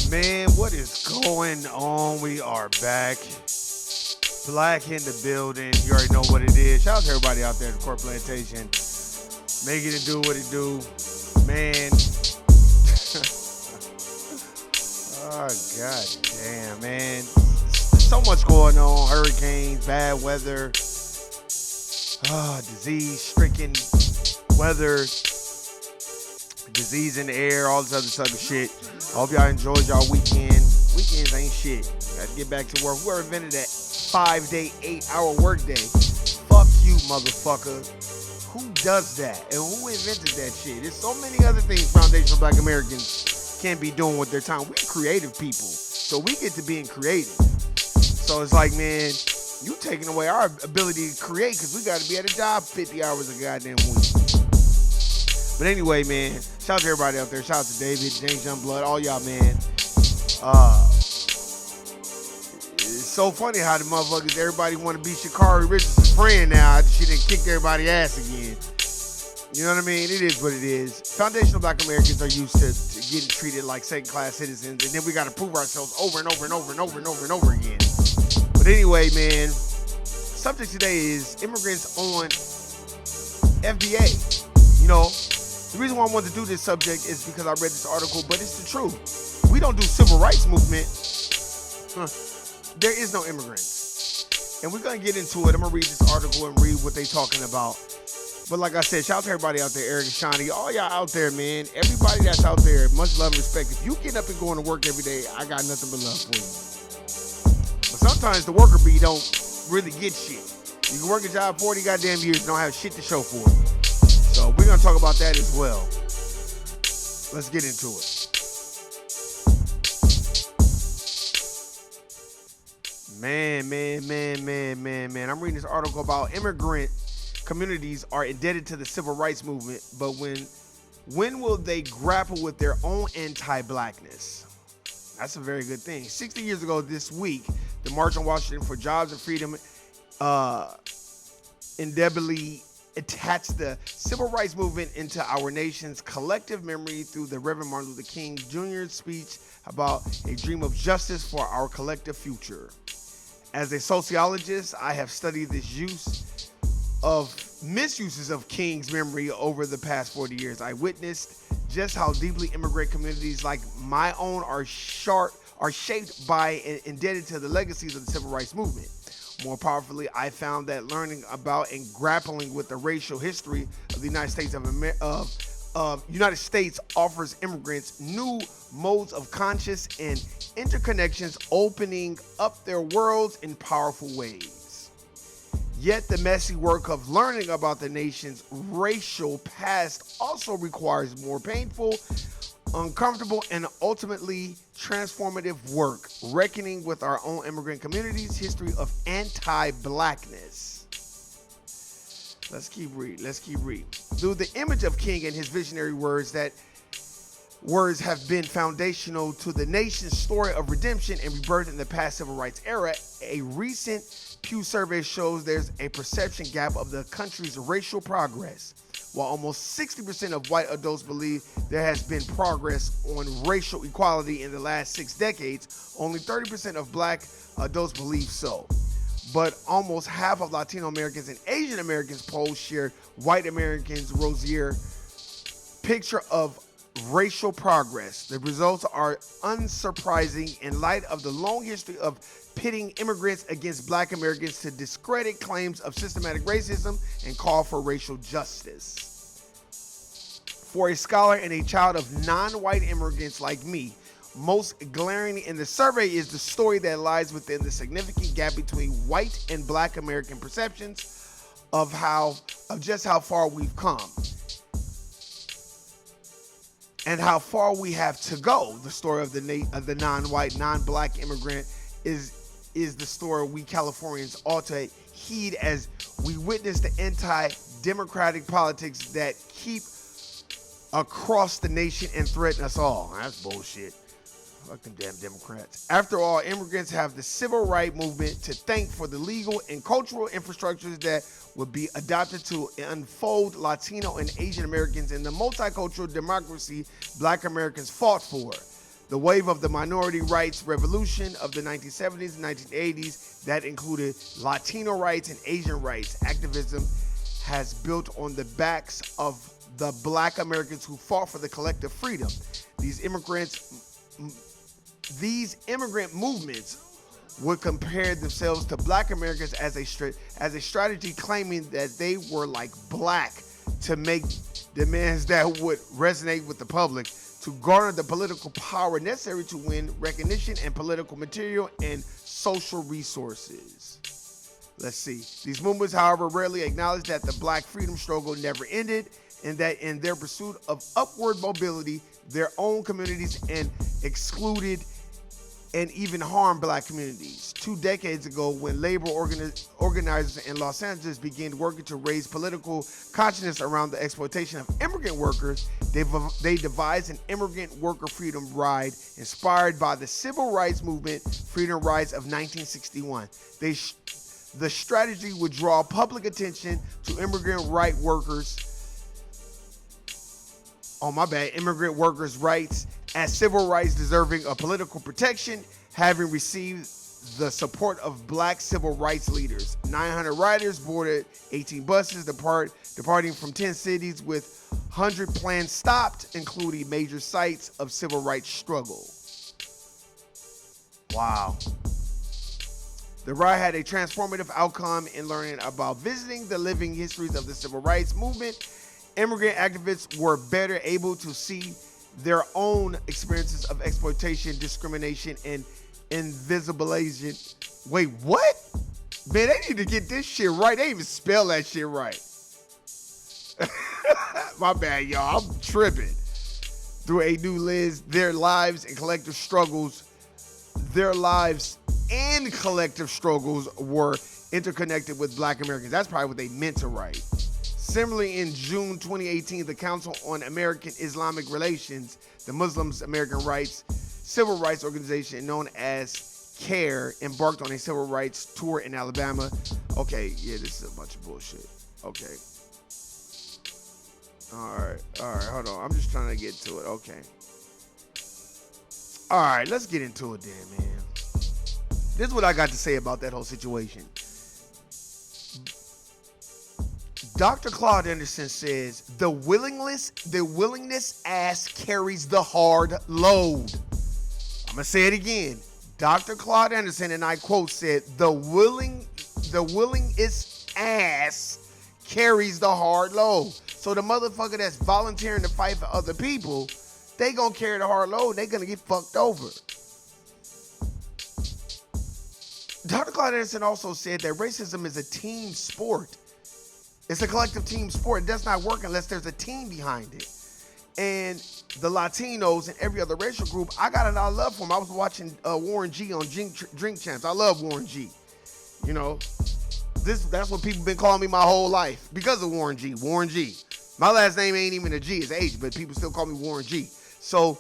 Man, what is going on? We are back. Black in the building. You already know what it is. Shout out to everybody out there at the Court Plantation. Making it do what it do. Man. Oh, god damn, man. There's so much going on. Hurricanes, bad weather, disease-stricken weather, disease in the air, all this other type of shit. I hope y'all enjoyed y'all weekend. Weekends ain't shit. Gotta get back to work. Whoever invented that 5-day, 8-hour workday, fuck you, motherfucker. Who does that? And who invented that shit? There's so many other things foundational Black Americans can't be doing with their time. We're creative people, so we get to being creative. So it's like, man, you taking away our ability to create because we got to be at a job 50 hours a goddamn week. But anyway, man, shout out to everybody out there. Shout out to David, James Youngblood, all y'all, man. It's so funny how the motherfuckers, everybody want to be Sha'Carri Richardson's friend now after she done kicked everybody's ass again. You know what I mean? It is what it is. Foundational Black Americans are used to getting treated like second-class citizens, and then we got to prove ourselves over and over and over and over and over and over again. But anyway, man, subject today is immigrants on FBA. You know, the reason why I wanted to do this subject is because I read this article, but it's the truth. We don't do civil rights movement. There is no immigrants. And we're going to get into it. I'm going to read this article and read what they're talking about. But like I said, shout out to everybody out there, Eric and Shawnee, all y'all out there, man. Everybody that's out there, much love and respect. If you get up and going to work every day, I got nothing but love for you. But sometimes the worker bee don't really get shit. You can work a job 40 goddamn years and don't have shit to show for it. So we're going to talk about that as well. Let's get into it. Man. I'm reading this article about immigrant communities are indebted to the civil rights movement, but when will they grapple with their own anti-blackness? That's a very good thing. 60 years ago this week, the March on Washington for Jobs and Freedom indelibly attached the civil rights movement into our nation's collective memory through the Reverend Martin Luther King Jr.'s speech about a dream of justice for our collective future. As a sociologist, I have studied this misuses of King's memory over the past 40 years. I witnessed just how deeply immigrant communities like my own are shaped by and indebted to the legacies of the civil rights movement. More powerfully, I found that learning about and grappling with the racial history of the United States offers immigrants new modes of conscious and interconnections, opening up their worlds in powerful ways. Yet the messy work of learning about the nation's racial past also requires more painful, uncomfortable, and ultimately transformative work, reckoning with our own immigrant community's history of anti-blackness. Let's keep reading. Through the image of King and his visionary words have been foundational to the nation's story of redemption and rebirth in the past civil rights era. A recent Pew survey shows there's a perception gap of the country's racial progress. While almost 60% of white adults believe there has been progress on racial equality in the last 6 decades, only 30% of black adults believe so. But almost half of Latino Americans and Asian Americans polled shared white Americans' rosier picture of racial progress. The results are unsurprising in light of the long history of pitting immigrants against black Americans to discredit claims of systematic racism and call for racial justice. For a scholar and a child of non-white immigrants like me, most glaring in the survey is the story that lies within the significant gap between white and black American perceptions of just how far we've come and how far we have to go. The story of the non-white, non-black immigrant is the story we Californians ought to heed as we witness the anti-democratic politics that keep across the nation and threaten us all. That's bullshit. Fuck them damn Democrats. After all, immigrants have the civil rights movement to thank for the legal and cultural infrastructures that would be adopted to unfold Latino and Asian Americans in the multicultural democracy Black Americans fought for. The wave of the minority rights revolution of the 1970s and 1980s that included Latino rights and Asian rights activism has built on the backs of the Black Americans who fought for the collective freedom. These immigrant movements would compare themselves to Black Americans as a strategy, claiming that they were like black to make demands that would resonate with the public, to garner the political power necessary to win recognition and political material and social resources. Let's see. These movements, however, rarely acknowledge that the black freedom struggle never ended, and that in their pursuit of upward mobility, their own communities and excluded and even harmed black communities. 2 decades ago, when labor organizers in Los Angeles began working to raise political consciousness around the exploitation of immigrant workers, they devised an immigrant worker freedom ride inspired by the civil rights movement, Freedom Rides of 1961. The strategy would draw public attention to immigrant workers' rights as civil rights deserving of political protection, having received the support of black civil rights leaders. 900 riders boarded 18 buses departing from 10 cities with 100 plans stopped, including major sites of civil rights struggle. Wow. The ride had a transformative outcome in learning about visiting the living histories of the civil rights movement. Immigrant activists were better able to see their own experiences of exploitation, discrimination, and invisibilization. Wait, what? Man, they need to get this shit right. They even spell that shit right. My bad, y'all. I'm tripping. Through a new lens, their lives and collective struggles were interconnected with Black Americans. That's probably what they meant to write. Similarly, in June 2018, the Council on American Islamic Relations, the Muslims American Rights civil rights organization known as CARE, embarked on a civil rights tour in Alabama. Okay, yeah, this is a bunch of bullshit. Okay. All right, hold on. I'm just trying to get to it. Okay. All right, let's get into it then, man. This is what I got to say about that whole situation. Dr. Claude Anderson says, the willingness ass carries the hard load. I'm going to say it again. Dr. Claude Anderson, and I quote, said, the willingest ass carries the hard load. So the motherfucker that's volunteering to fight for other people, they going to carry the hard load. They going to get fucked over. Dr. Claude Anderson also said that racism is a team sport. It's a collective team sport. It does not work unless there's a team behind it. And the Latinos and every other racial group, I got a lot of love for them. I was watching Warren G on Drink Champs. I love Warren G. You know, that's what people been calling me my whole life because of Warren G. Warren G. My last name ain't even a G, it's H, but people still call me Warren G. So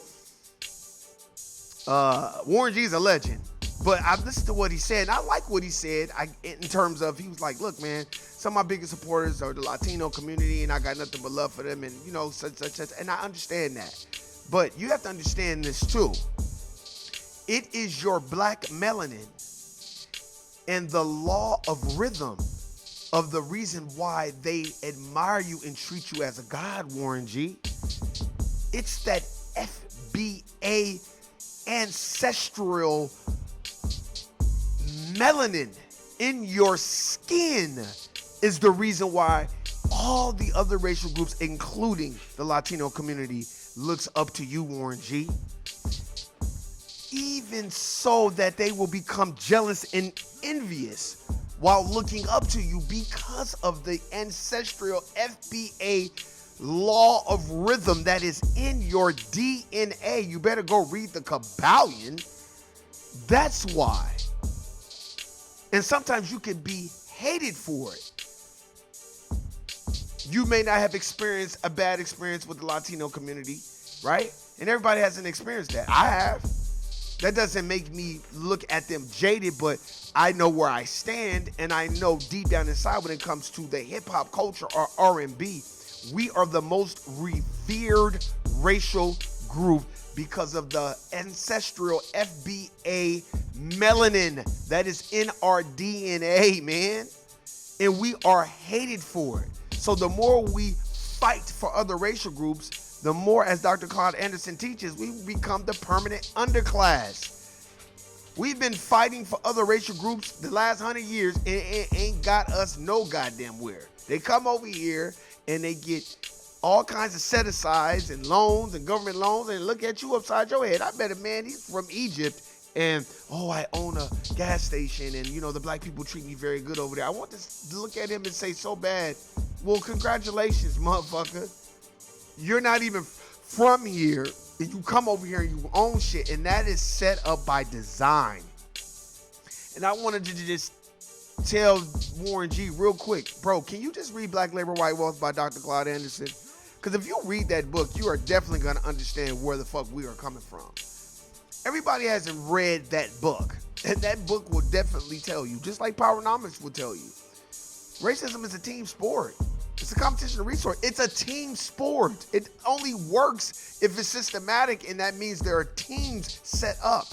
Warren G is a legend. But I listened to what he said, and I like what he said in terms of, he was like, look, man, some of my biggest supporters are the Latino community, and I got nothing but love for them, and, you know, such, and I understand that. But you have to understand this, too. It is your black melanin and the law of rhythm of the reason why they admire you and treat you as a god, Warren G. It's that FBA ancestral melanin in your skin is the reason why all the other racial groups, including the Latino community, looks up to you, Warren G. Even so that they will become jealous and envious while looking up to you because of the ancestral FBA law of rhythm that is in your DNA. You better go read the Kabbalion. That's why. And sometimes you can be hated for it. You may not have experienced a bad experience with the Latino community, right? And everybody hasn't experienced that. I have. That doesn't make me look at them jaded, but I know where I stand, and I know deep down inside when it comes to the hip-hop culture or R&B, we are the most revered racial group because of the ancestral FBA melanin that is in our DNA, man. And we are hated for it. So the more we fight for other racial groups, the more, as Dr. Claude Anderson teaches, we become the permanent underclass. We've been fighting for other racial groups the last 100 years and it ain't got us no goddamn where. They come over here and they get all kinds of set-asides and loans and government loans and look at you upside your head. I bet a man, he's from Egypt and, oh, I own a gas station and, you know, the black people treat me very good over there. I want to look at him and say so bad, well, congratulations, motherfucker. You're not even from here, and you come over here and you own shit, and that is set up by design. And I wanted to just tell Warren G real quick, bro, can you just read Black Labor, White Wealth by Dr. Claude Anderson? Because if you read that book, you are definitely going to understand where the fuck we are coming from. Everybody hasn't read that book, and that book will definitely tell you, just like Powernomics will tell you, racism is a team sport. It's a competition of resource. It's a team sport. It only works if it's systematic, and that means there are teams set up.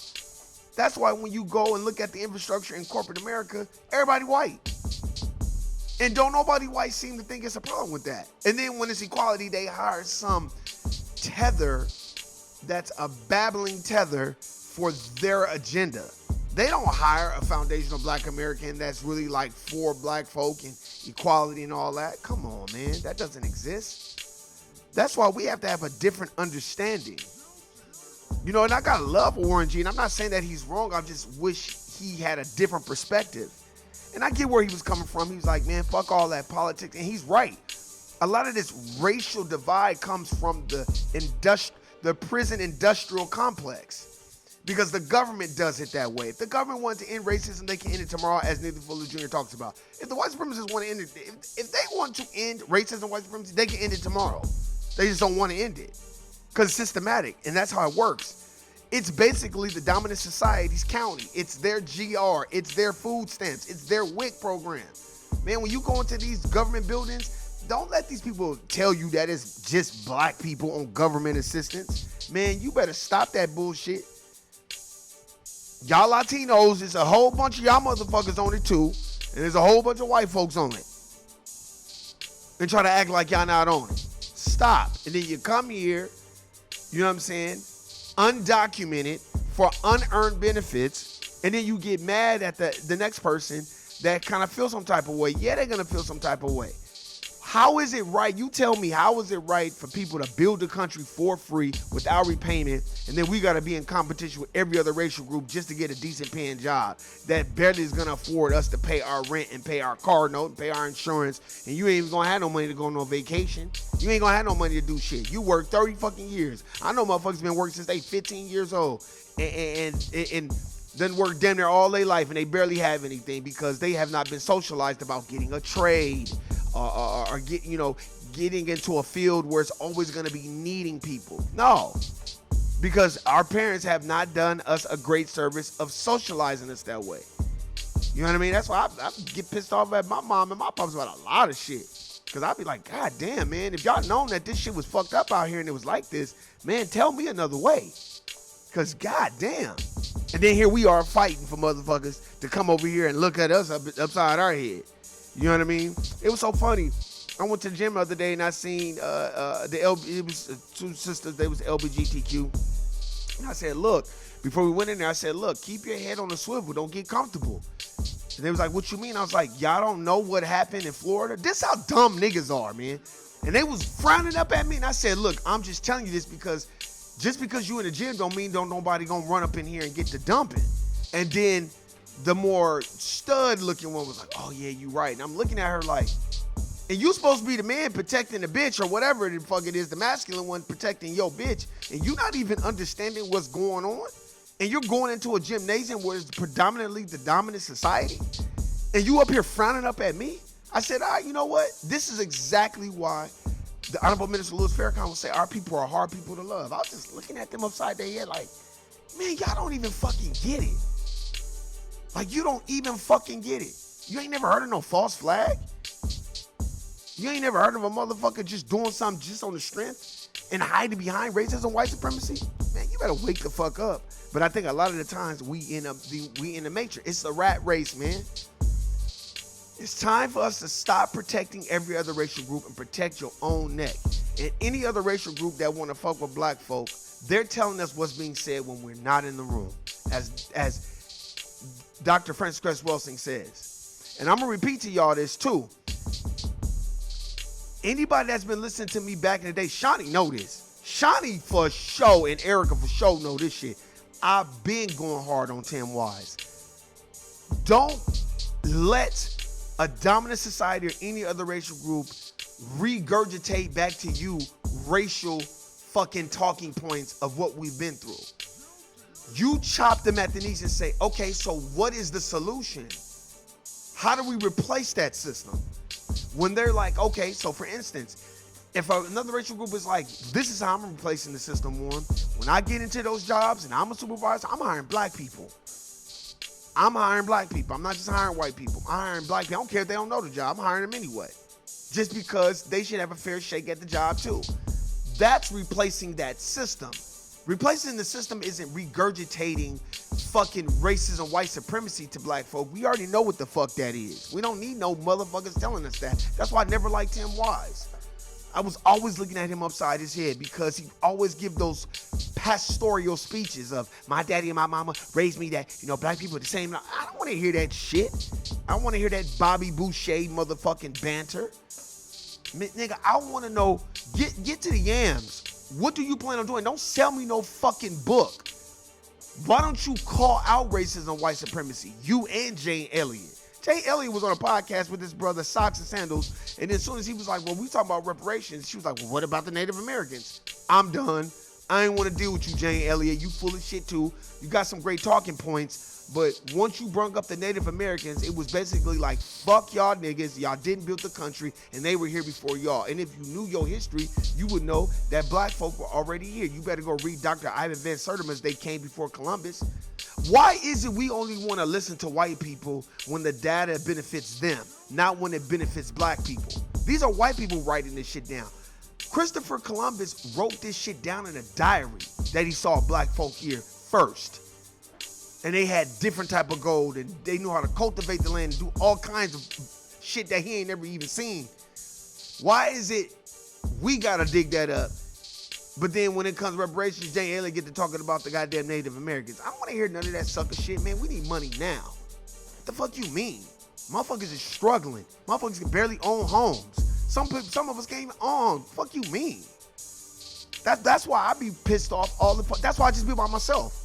That's why when you go and look at the infrastructure in corporate America, everybody white. And don't nobody white seem to think it's a problem with that. And then when it's equality, they hire some tether that's a babbling tether for their agenda. They don't hire a foundational black American that's really like for black folk and equality and all that. Come on, man. That doesn't exist. That's why we have to have a different understanding. You know, and I gotta love Warren G, and I'm not saying that he's wrong. I just wish he had a different perspective. And I get where he was coming from. He was like, man, fuck all that politics. And he's right. A lot of this racial divide comes from the prison industrial complex. Because the government does it that way. If the government wanted to end racism, they can end it tomorrow, as Nathan Fuller Jr. talks about. If the white supremacists want to end it, if they want to end racism and white supremacy, they can end it tomorrow. They just don't want to end it. Because it's systematic, and that's how it works. It's basically the dominant society's county. It's their GR. It's their food stamps. It's their WIC program. Man, when you go into these government buildings, don't let these people tell you that it's just black people on government assistance. Man, you better stop that bullshit. Y'all Latinos, there's a whole bunch of y'all motherfuckers on it too, and there's a whole bunch of white folks on it. And try to act like y'all not on it. Stop. And then you come here, you know what I'm saying, undocumented for unearned benefits, and then you get mad at the next person that kind of feels some type of way. Yeah, they're going to feel some type of way. How is it right? You tell me, how is it right for people to build a country for free without repayment, and then we got to be in competition with every other racial group just to get a decent paying job that barely is going to afford us to pay our rent and pay our car note and pay our insurance, and you ain't even going to have no money to go on no vacation. You ain't going to have no money to do shit. You work 30 fucking years. I know motherfuckers been working since they 15 years old and done work damn near all their life, and they barely have anything because they have not been socialized about getting a trade or getting into a field where it's always going to be needing people. No, because our parents have not done us a great service of socializing us that way. You know what I mean? That's why I get pissed off at my mom and my pops about a lot of shit. Because I'd be like, God damn, man, if y'all known that this shit was fucked up out here and it was like this, man, tell me another way. Because God damn. And then here we are fighting for motherfuckers to come over here and look at us upside our head. You know what I mean? It was so funny. I went to the gym the other day and I seen it was two sisters. They was LGBTQ. And I said, look, before we went in there, I said, look, keep your head on the swivel. Don't get comfortable. And they was like, what you mean? I was like, y'all don't know what happened in Florida? This how dumb niggas are, man. And they was frowning up at me. And I said, look, I'm just telling you this because just because you in the gym don't mean don't nobody gonna run up in here and get to dumping. And then the more stud looking one was like, oh yeah, you right. And I'm looking at her like, and you supposed to be the man protecting the bitch or whatever the fuck it is, the masculine one protecting your bitch. And you not even understanding what's going on. And you're going into a gymnasium where it's predominantly the dominant society. And you up here frowning up at me. I said, all right, you know what? This is exactly why the Honorable Minister Louis Farrakhan would say our people are hard people to love. I was just looking at them upside their head like, man, y'all don't even fucking get it. Like, you don't even fucking get it. You ain't never heard of no false flag? You ain't never heard of a motherfucker just doing something just on the strength and hiding behind racism, white supremacy? Man, you better wake the fuck up. But I think a lot of the times we in the matrix. It's a rat race, man. It's time for us to stop protecting every other racial group and protect your own neck. And any other racial group that want to fuck with black folk, they're telling us what's being said when we're not in the room, as Dr. Francis Cress Welsing says. And I'm gonna repeat to y'all this too. Anybody that's been listening to me back in the day, Shawnee know this. Shawnee for sure and Erica for sure know this shit. I've been going hard on Tim Wise. Don't let a dominant society or any other racial group regurgitate back to you racial fucking talking points of what we've been through. You chop them at the knees and say, okay, so what is the solution? How do we replace that system? When they're like, okay, so for instance, if another racial group is like, this is how I'm replacing the system, Warren. When I get into those jobs and I'm a supervisor, I'm hiring black people. I'm hiring black people. I'm not just hiring white people. I'm hiring black people. I don't care if they don't know the job. I'm hiring them anyway. Just because they should have a fair shake at the job too. That's replacing that system. Replacing the system isn't regurgitating fucking racism, white supremacy to black folk. We already know what the fuck that is. We don't need no motherfuckers telling us that. That's why I never liked Tim Wise. I was always looking at him upside his head because he always give those pastoral speeches of my daddy and my mama raised me that, you know, black people are the same. I don't want to hear that shit. I want to hear that Bobby Boucher motherfucking banter. Nigga, I want to know, get to the yams. What do you plan on doing? Don't sell me no fucking book. Why don't you call out racism, white supremacy? You and Jane Elliott. Jane Elliott was on a podcast with his brother, Socks and Sandals, and as soon as he was like, well, we talking about reparations, she was like, well, what about the Native Americans? I'm done. I ain't want to deal with you, Jane Elliott. You full of shit too. You got some great talking points, but once you brung up the Native Americans, it was basically like, fuck y'all niggas. Y'all didn't build the country, and they were here before y'all. And if you knew your history, you would know that black folk were already here. You better go read Dr. Ivan Van Sertima's They Came Before Columbus. Why is it we only want to listen to white people when the data benefits them, not when it benefits black people? These are white people writing this shit down. Christopher Columbus wrote this shit down in a diary that he saw black folk here first. And they had different type of gold and they knew how to cultivate the land and do all kinds of shit that he ain't never even seen. Why is it we gotta dig that up? But then when it comes to reparations, Jane Elliott get to talking about the goddamn Native Americans. I don't want to hear none of that sucker shit, man. We need money now. What the fuck you mean? Motherfuckers is struggling. Motherfuckers can barely own homes. Some of us can't even own. Fuck you mean? That's why I be pissed off all the fuck. That's why I just be by myself.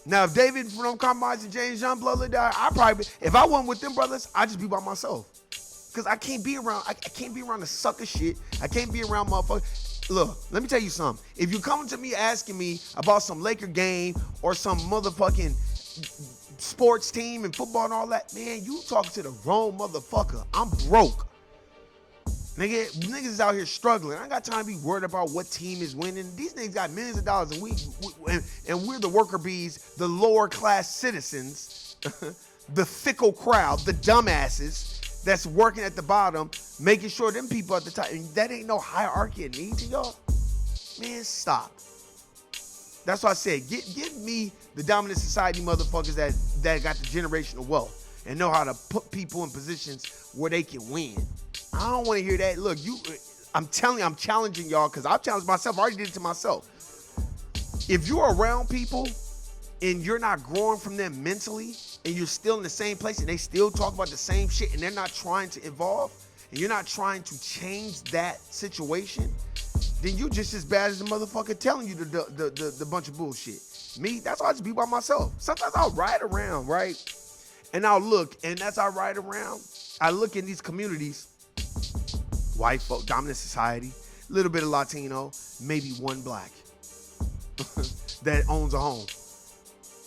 Now, if David from Compromise and James Youngblood died, I probably, if I wasn't with them brothers, I'd just be by myself. Cause I can't be around. I can't be around the sucker shit. I can't be around motherfuckers. Look, let me tell you something. If you coming to me asking me about some Laker game or some motherfucking sports team and football and all that, man, you talking to the wrong motherfucker. I'm broke. Niggas is out here struggling. I ain't got time to be worried about what team is winning. These niggas got millions of dollars and we're the worker bees, the lower class citizens, the fickle crowd, the dumbasses that's working at the bottom, making sure them people at the top, and that ain't no hierarchy of need to y'all. Man, stop. That's why I said, give me the dominant society motherfuckers that got the generational wealth and know how to put people in positions where they can win. I don't want to hear that. Look, I'm telling you, I'm challenging y'all because I've challenged myself. I already did it to myself. If you're around people and you're not growing from them mentally, and you're still in the same place, and they still talk about the same shit, and they're not trying to evolve, and you're not trying to change that situation, then you just as bad as the motherfucker telling you the bunch of bullshit. Me, that's why I just be by myself. Sometimes I'll ride around, right? And I'll look, and as I ride around, I look in these communities, white folk, dominant society, a little bit of Latino, maybe one black that owns a home.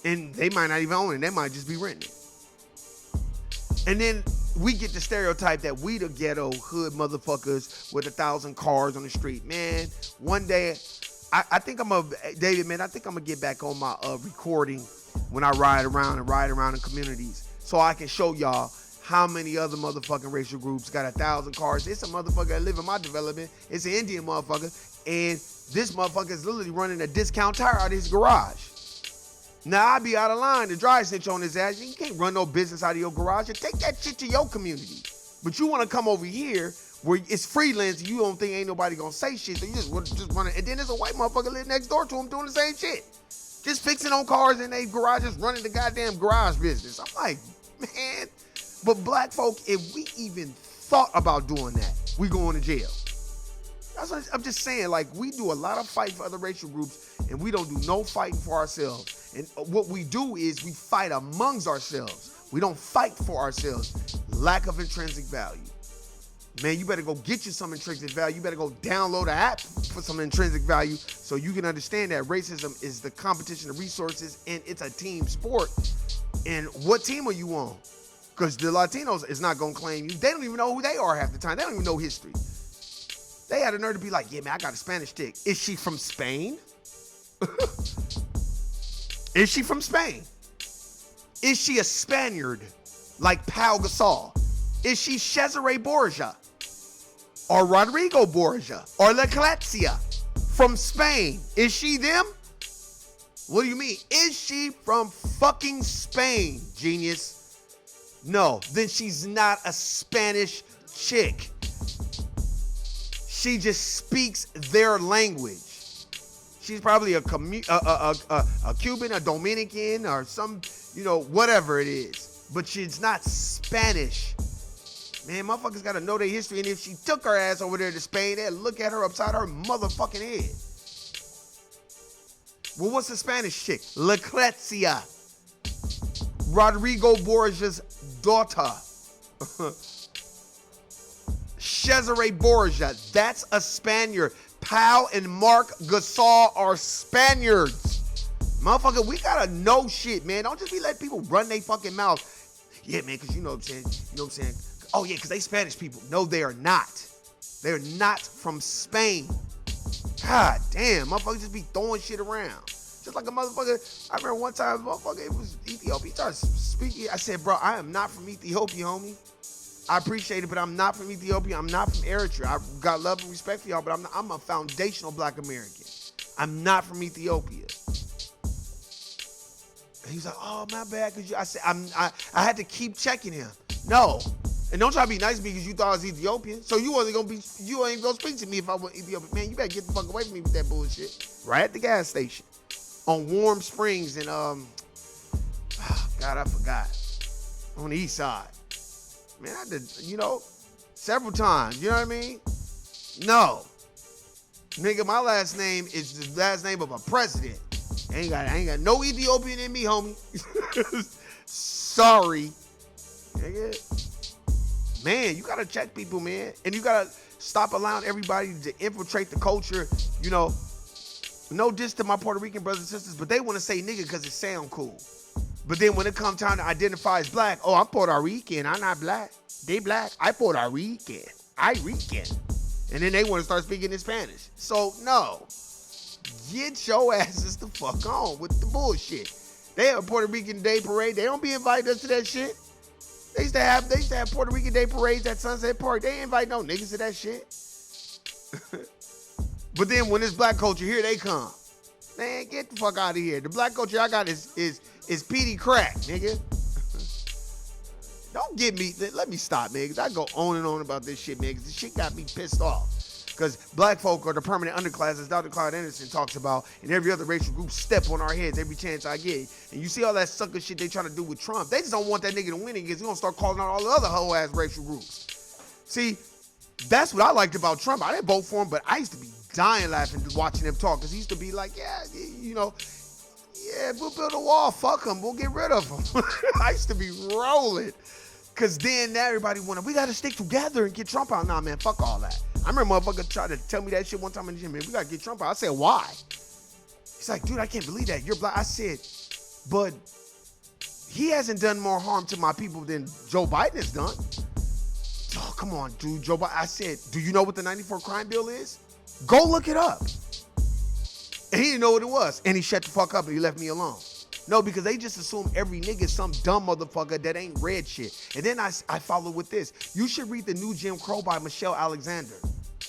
And they might not even own it. They might just be renting it. And then we get the stereotype that we the ghetto hood motherfuckers with 1,000 cars on the street. Man, one day, I think I'm going to get back on my recording when I ride around in communities so I can show y'all how many other motherfucking racial groups got 1,000 cars. It's a motherfucker that live in my development. It's an Indian motherfucker. And this motherfucker is literally running a discount tire out of his garage. Now, I be out of line to dry snitch on his ass. You can't run no business out of your garage. Take that shit to your community. But you want to come over here where it's freelance and you don't think ain't nobody going to say shit. So you just run it. And then there's a white motherfucker live next door to him doing the same shit. Just fixing on cars in their garages, running the goddamn garage business. I'm like, man. But black folk, if we even thought about doing that, we going to jail. That's what I'm just saying. Like, we do a lot of fighting for other racial groups, and we don't do no fighting for ourselves. And what we do is we fight amongst ourselves. We don't fight for ourselves. Lack of intrinsic value. Man, you better go get you some intrinsic value. You better go download an app for some intrinsic value so you can understand that racism is the competition of resources and it's a team sport. And what team are you on? Because the Latinos is not going to claim you. They don't even know who they are half the time. They don't even know history. They had a nerve to be like, yeah, man, I got a Spanish chick. Is she from Spain? Is she from Spain? Is she a Spaniard like Pau Gasol? Is she Cesare Borgia? Or Rodrigo Borgia? Or Leclesia from Spain? Is she them? What do you mean? Is she from fucking Spain, genius? No, then she's not a Spanish chick. She just speaks their language. She's probably a Cuban, a Dominican, or some, whatever it is. But she's not Spanish. Man, motherfuckers gotta know their history. And if she took her ass over there to Spain, they'd look at her upside her motherfucking head. Well, what's the Spanish chick? Leclesia. Rodrigo Borgia's daughter. Cesare Borgia. That's a Spaniard. Pau and Mark Gasol are Spaniards. Motherfucker, we gotta know shit, man. Don't just be letting people run their fucking mouth. Yeah, man, because you know what I'm saying? Oh, yeah, because they Spanish people. No, they are not. They're not from Spain. God damn, motherfuckers just be throwing shit around. Just like a motherfucker. I remember one time, motherfucker, it was Ethiopia. He started speaking. I said, bro, I am not from Ethiopia, homie. I appreciate it, but I'm not from Ethiopia. I'm not from Eritrea. I got love and respect for y'all, but I'm a foundational black American. I'm not from Ethiopia. And he's like, oh, my bad. I said, I had to keep checking him. No. And don't try to be nice to me because you thought I was Ethiopian. So you ain't gonna speak to me if I was Ethiopian. Man, you better get the fuck away from me with that bullshit. Right at the gas station. On Warm Springs and God, I forgot. On the east side. Man, I did, several times. You know what I mean? No. Nigga, my last name is the last name of a president. I ain't got no Ethiopian in me, homie. Sorry. Nigga. Man, you gotta check people, man. And you gotta stop allowing everybody to infiltrate the culture. No diss to my Puerto Rican brothers and sisters, but they want to say nigga because it sound cool. But then when it comes time to identify as black, oh, I'm Puerto Rican. I'm not black. They black. I Puerto Rican. I Rican. And then they want to start speaking in Spanish. So, no. Get your asses the fuck on with the bullshit. They have a Puerto Rican Day Parade. They don't be inviting us to that shit. They used to have Puerto Rican Day parades at Sunset Park. They ain't invite no niggas to that shit. But then when it's black culture, here they come. Man, get the fuck out of here. The black culture I got is PD crack, nigga. Don't get me. Let me stop, man, because I go on and on about this shit, man, because this shit got me pissed off. Because black folk are the permanent underclass, as Dr. Clyde Anderson talks about, and every other racial group step on our heads every chance I get. And you see all that sucker shit they trying to do with Trump. They just don't want that nigga to win because he's going to start calling out all the other hoe-ass racial groups. See, that's what I liked about Trump. I didn't vote for him, but I used to be dying laughing just watching him talk because he used to be like, yeah, you know, yeah, we'll build a wall. Fuck him. We'll get rid of him. I used to be rolling. Because then everybody wanted, we got to stick together and get Trump out. Nah, man, fuck all that. I remember a motherfucker tried to tell me that shit one time in the gym, man, we got to get Trump out. I said, why? He's like, dude, I can't believe that. You're black. I said, but he hasn't done more harm to my people than Joe Biden has done. Oh, come on, dude. Joe Biden. I said, do you know what the 94 crime bill is? Go look it up. And he didn't know what it was. And he shut the fuck up and he left me alone. No, because they just assume every nigga is some dumb motherfucker that ain't read shit. And then I follow with this. You should read The New Jim Crow by Michelle Alexander.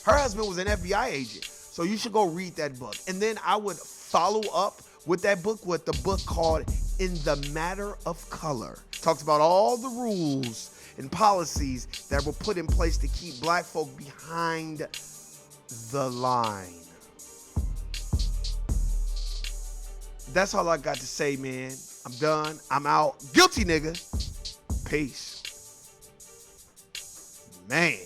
Her husband was an FBI agent. So you should go read that book. And then I would follow up with that book with the book called In the Matter of Color. Talks about all the rules and policies that were put in place to keep black folk behind the line. That's all I got to say, man. I'm done. I'm out. Guilty, nigga. Peace. Man.